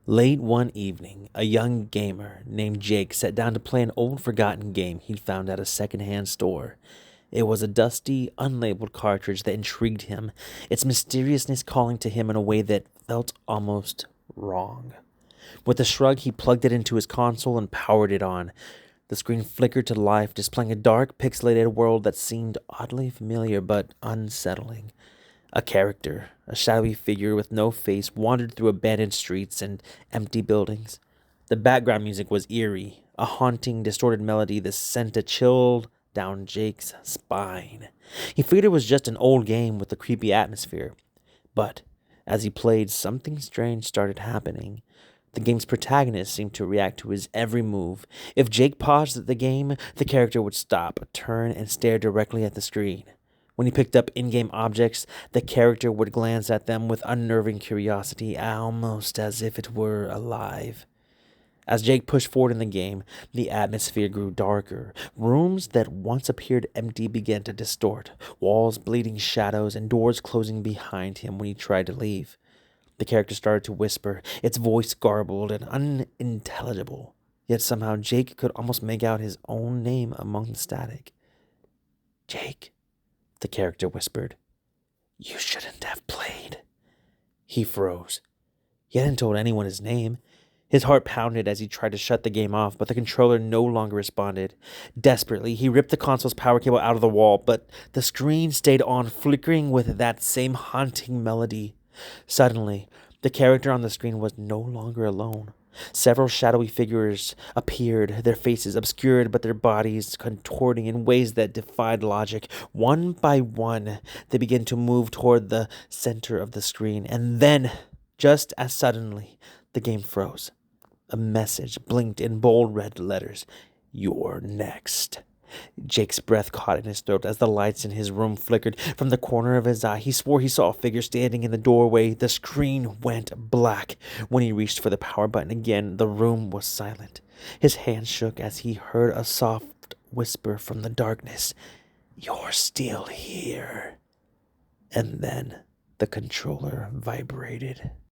Late one evening, a young gamer named Jake sat down to play an old forgotten game he'd found at a secondhand store. It was a dusty, unlabeled cartridge that intrigued him, its mysteriousness calling to him in a way that felt almost wrong. With a shrug, he plugged it into his console and powered it on. The screen flickered to life, displaying a dark, pixelated world that seemed oddly familiar but unsettling. A character, a shadowy figure with no face, wandered through abandoned streets and empty buildings. The background music was eerie, a haunting, distorted melody that sent a chill down Jake's spine. He figured it was just an old game with a creepy atmosphere. But as he played, something strange started happening. The game's protagonist seemed to react to his every move. If Jake paused the game, the character would stop, turn, and stare directly at the screen. When he picked up in-game objects, the character would glance at them with unnerving curiosity, almost as if it were alive. As Jake pushed forward in the game, the atmosphere grew darker. Rooms that once appeared empty began to distort, walls bleeding shadows and doors closing behind him when he tried to leave. The character started to whisper, its voice garbled and unintelligible. Yet somehow Jake could almost make out his own name among the static. "Jake," the character whispered. "You shouldn't have played." He froze. He hadn't told anyone his name. His heart pounded as he tried to shut the game off, but the controller no longer responded. Desperately, he ripped the console's power cable out of the wall, but the screen stayed on, flickering with that same haunting melody. Suddenly, the character on the screen was no longer alone. Several shadowy figures appeared, their faces obscured but their bodies contorting in ways that defied logic. One by one, they began to move toward the center of the screen, and then, just as suddenly, the game froze. A message blinked in bold red letters. "You're next." Jake's breath caught in his throat as the lights in his room flickered. From the corner of his eye, he swore he saw a figure standing in the doorway. The screen went black. When he reached for the power button again, the room was silent. His hand shook as he heard a soft whisper from the darkness. "You're still here." And then the controller vibrated.